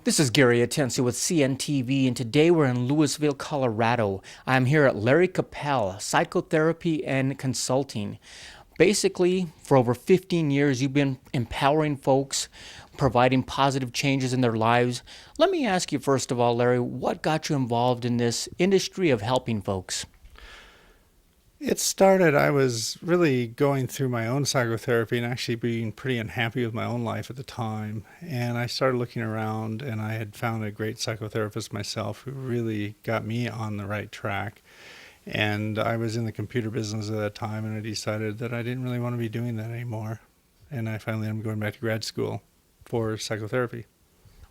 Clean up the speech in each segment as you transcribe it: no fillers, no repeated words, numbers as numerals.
This is Gary Atensi with CNTV, and today we're in Louisville, Colorado. I'm here at Larry Cappel, Psychotherapy and Consulting. Basically, for over 15 years, you've been empowering folks, providing positive changes in their lives. Let me ask you, first of all, Larry, what got you involved in this industry of helping folks? It started, I was really going through my own psychotherapy and actually being pretty unhappy with my own life at the time. And I started looking around and I had found a great psychotherapist myself who really got me on the right track. And I was in the computer business at that time and I decided that I didn't really want to be doing that anymore. And I finally ended up going back to grad school for psychotherapy.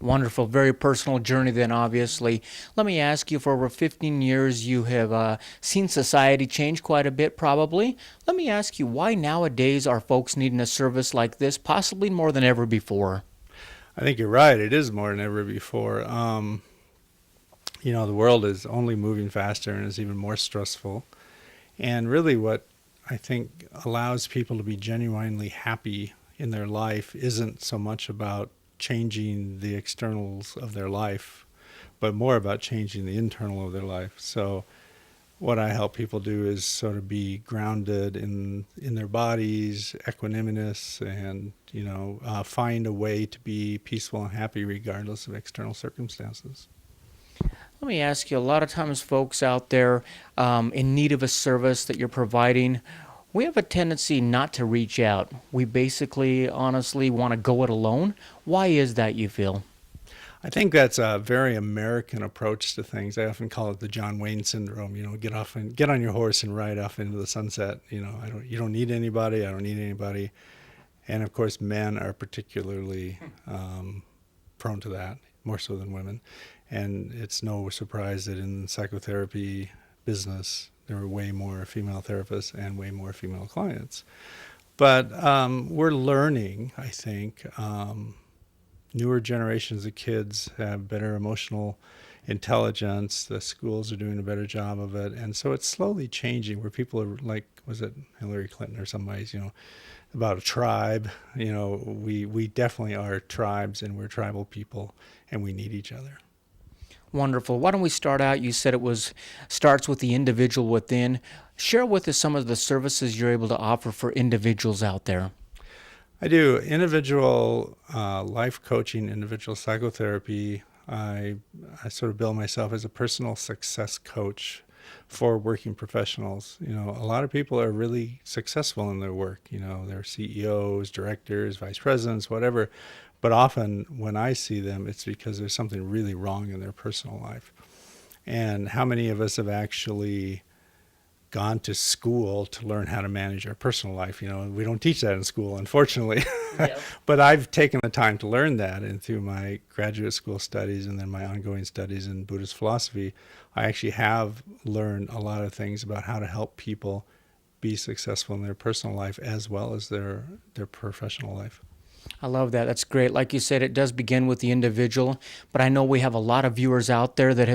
Wonderful, very personal journey then, obviously. Let me ask you, for over 15 years, you have seen society change quite a bit, probably. Let me ask you, why nowadays are folks needing a service like this, possibly more than ever before? I think you're right. It is more than ever before. The world is only moving faster and is even more stressful. And really, what I think allows people to be genuinely happy in their life isn't so much about changing the externals of their life, but more about changing the internal of their life. So, what I help people do is sort of be grounded in their bodies, equanimous, and find a way to be peaceful and happy regardless of external circumstances. Let me ask you, a lot of times folks out there in need of a service that you're providing, we have a tendency not to reach out. We basically, honestly, want to go it alone. Why is that, you feel? I think that's a very American approach to things. I often call it the John Wayne syndrome. Get off and get on your horse and ride off into the sunset. You don't need anybody. I don't need anybody. And of course, men are particularly prone to that, more so than women. And it's no surprise that in the psychotherapy business, there are way more female therapists and way more female clients. But we're learning, I think. Newer generations of kids have better emotional intelligence. The schools are doing a better job of it. And so it's slowly changing where people are like, was it Hillary Clinton or somebody's, about a tribe? We definitely are tribes and we're tribal people and we need each other. Wonderful. Why don't we start out? You said starts with the individual within. Share with us some of the services you're able to offer for individuals out there. I do individual life coaching, individual psychotherapy. I sort of bill myself as a personal success coach for working professionals. A lot of people are really successful in their work. They're CEOs, directors, vice presidents, whatever. But often when I see them, it's because there's something really wrong in their personal life. And how many of us have actually gone to school to learn how to manage our personal life? We don't teach that in school, unfortunately. Yep. But I've taken the time to learn that, and through my graduate school studies and then my ongoing studies in Buddhist philosophy, I actually have learned a lot of things about how to help people be successful in their personal life as well as their professional life. I love that. That's great. Like you said, it does begin with the individual, but I know we have a lot of viewers out there that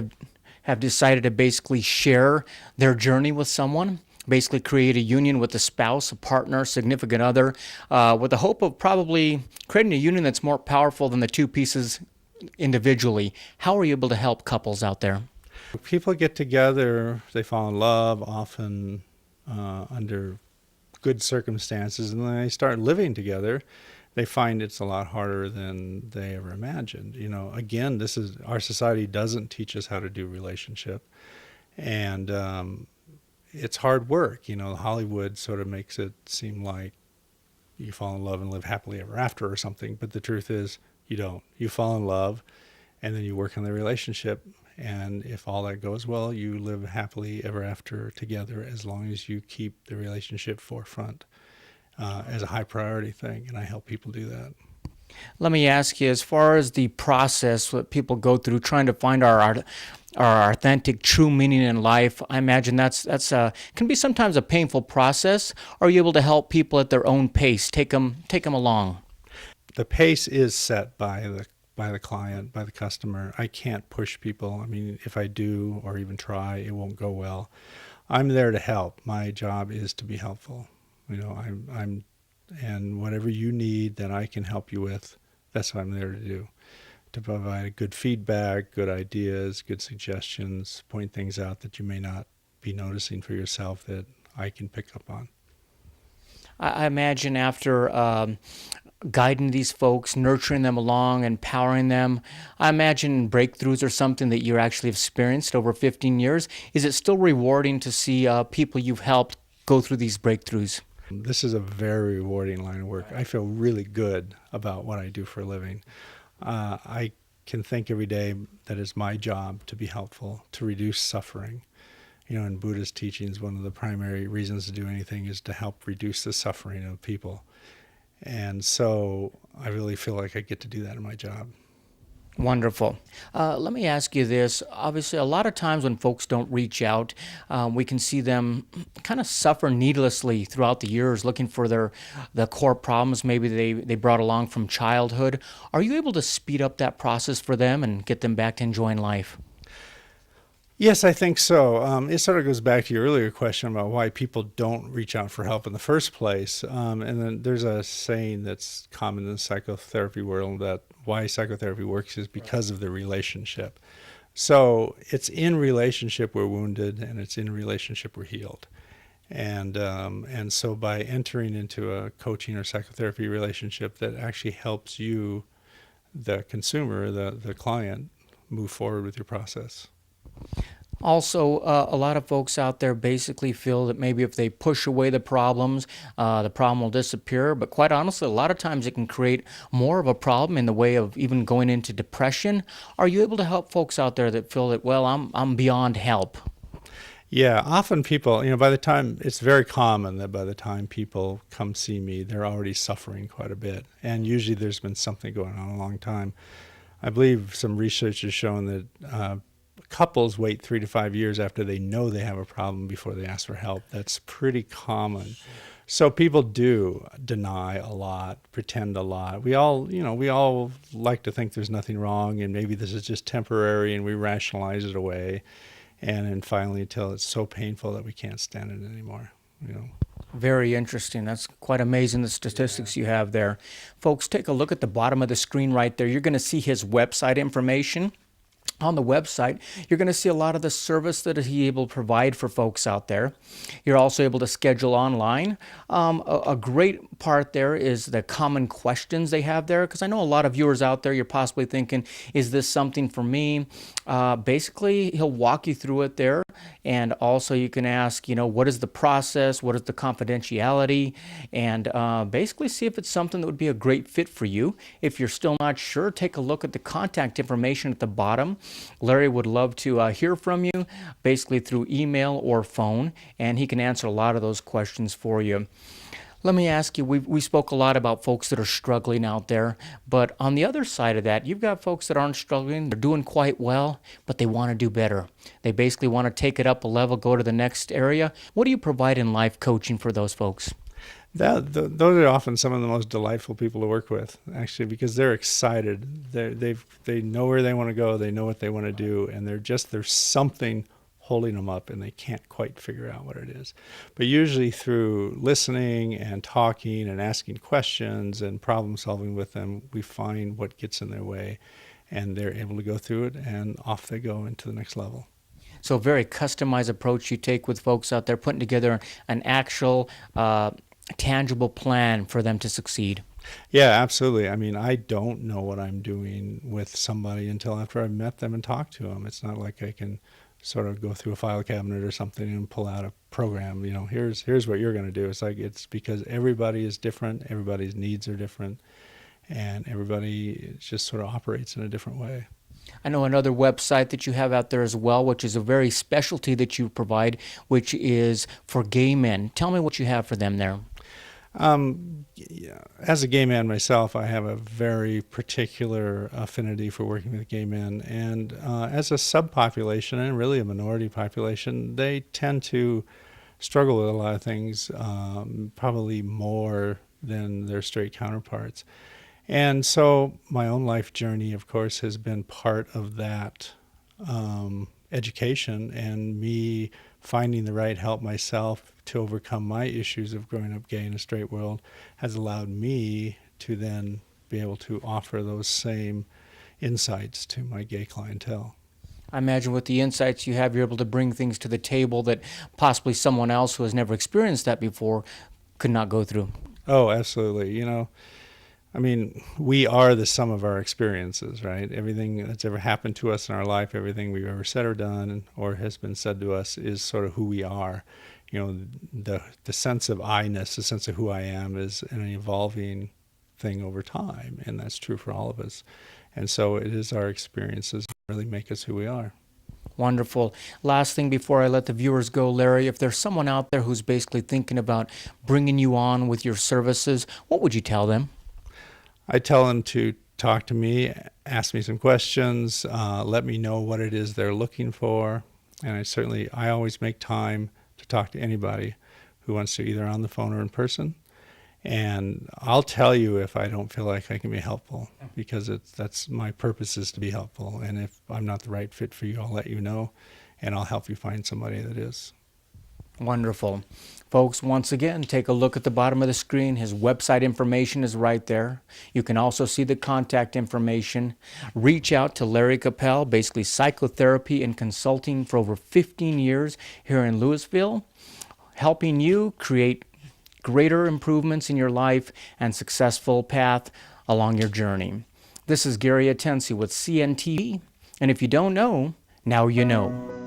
have decided to basically share their journey with someone, basically create a union with a spouse, a partner, significant other, with the hope of probably creating a union that's more powerful than the two pieces individually. How are you able to help couples out there? People get together, they fall in love, often under good circumstances, and then they start living together. They find it's a lot harder than they ever imagined. Again, this is our society doesn't teach us how to do relationship, and it's hard work. Hollywood sort of makes it seem like you fall in love and live happily ever after or something, but the truth is you don't. You fall in love, and then you work on the relationship, and if all that goes well, you live happily ever after together as long as you keep the relationship forefront as a high priority thing, and I help people do that. Let me ask you, as far as the process that people go through trying to find our authentic, true meaning in life, I imagine that's can be sometimes a painful process. Are you able to help people at their own pace, take them along? The pace is set by the client, by the customer. I can't push people. I mean, if I do or even try, it won't go well. I'm there to help. My job is to be helpful. And whatever you need that I can help you with, that's what I'm there to do. to provide good feedback, good ideas, good suggestions, point things out that you may not be noticing for yourself that I can pick up on. I imagine after guiding these folks, nurturing them along, empowering them, I imagine breakthroughs are something that you actually experienced over 15 years. Is it still rewarding to see people you've helped go through these breakthroughs? This is a very rewarding line of work. I feel really good about what I do for a living. I can think every day that it's my job to be helpful, to reduce suffering. You know, in Buddhist teachings, one of the primary reasons to do anything is to help reduce the suffering of people. And so I really feel like I get to do that in my job. Wonderful. Let me ask you this. Obviously, a lot of times when folks don't reach out, we can see them kind of suffer needlessly throughout the years, looking for the core problems maybe they brought along from childhood. Are you able to speed up that process for them and get them back to enjoying life? Yes, I think so. It sort of goes back to your earlier question about why people don't reach out for help in the first place. And then there's a saying that's common in the psychotherapy world that why psychotherapy works is because of the relationship. So it's in relationship we're wounded, and it's in relationship we're healed. And so by entering into a coaching or psychotherapy relationship that actually helps you, the consumer, the client, move forward with your process. Also, a lot of folks out there basically feel that maybe if they push away the problem will disappear. But quite honestly, a lot of times it can create more of a problem in the way of even going into depression. Are you able to help folks out there that feel that, well, I'm beyond help? Yeah, often people, by the time, it's very common that by the time people come see me, they're already suffering quite a bit. And usually there's been something going on a long time. I believe some research has shown that couples wait 3 to 5 years after they know they have a problem before they ask for help. That's pretty common. So people do deny a lot, pretend a lot. We all like to think there's nothing wrong and maybe this is just temporary, and we rationalize it away. And then finally until it's so painful that we can't stand it anymore. Very interesting. That's quite amazing, the statistics you have there. Folks, take a look at the bottom of the screen right there. You're going to see his website information. On the website, you're going to see a lot of the service that he's able to provide for folks out there. You're also able to schedule online. A great part there is the common questions they have there, because I know a lot of viewers out there, you're possibly thinking, is this something for me? Basically, he'll walk you through it there. And also you can ask, what is the process? What is the confidentiality? And basically see if it's something that would be a great fit for you. If you're still not sure, take a look at the contact information at the bottom. Larry would love to hear from you, basically through email or phone, and he can answer a lot of those questions for you. Let me ask you, we spoke a lot about folks that are struggling out there, but on the other side of that, you've got folks that aren't struggling, they're doing quite well, but they want to do better. They basically want to take it up a level, go to the next area. What do you provide in life coaching for those folks? Those are often some of the most delightful people to work with, actually, because they're excited. They know where they want to go, they know what they want to do, and there's something holding them up and they can't quite figure out what it is. But usually through listening and talking and asking questions and problem solving with them, we find what gets in their way and they're able to go through it and off they go into the next level. So a very customized approach you take with folks out there, putting together an actual tangible plan for them to succeed. Yeah, absolutely. I mean, I don't know what I'm doing with somebody until after I've met them and talked to them. It's not like I can sort of go through a file cabinet or something and pull out a program. Here's what you're going to do. It's because everybody is different, everybody's needs are different, and everybody just sort of operates in a different way. I know another website that you have out there as well, which is a very specialty that you provide, which is for gay men. Tell me what you have for them there. Yeah, as a gay man myself, I have a very particular affinity for working with gay men. And as a subpopulation and really a minority population, they tend to struggle with a lot of things, probably more than their straight counterparts. And so my own life journey, of course, has been part of that education and me finding the right help myself to overcome my issues of growing up gay in a straight world has allowed me to then be able to offer those same insights to my gay clientele. I imagine with the insights you have, you're able to bring things to the table that possibly someone else who has never experienced that before could not go through. Oh, absolutely. I mean, we are the sum of our experiences, right? Everything that's ever happened to us in our life, everything we've ever said or done or has been said to us is sort of who we are. The sense of I-ness, the sense of who I am is an evolving thing over time, and that's true for all of us. And so it is our experiences that really make us who we are. Wonderful. Last thing before I let the viewers go, Larry, if there's someone out there who's basically thinking about bringing you on with your services, what would you tell them? I tell them to talk to me, ask me some questions, let me know what it is they're looking for. And I always make time to talk to anybody who wants to, either on the phone or in person. And I'll tell you if I don't feel like I can be helpful, because that's my purpose, is to be helpful. And if I'm not the right fit for you, I'll let you know, and I'll help you find somebody that is. Wonderful. Folks, once again, take a look at the bottom of the screen. His website information is right there. You can also see the contact information. Reach out to Larry Cappel, basically psychotherapy and consulting for over 15 years here in Louisville, helping you create greater improvements in your life and successful path along your journey. This is Gary Atensi with CNTV, and if you don't know, now you know.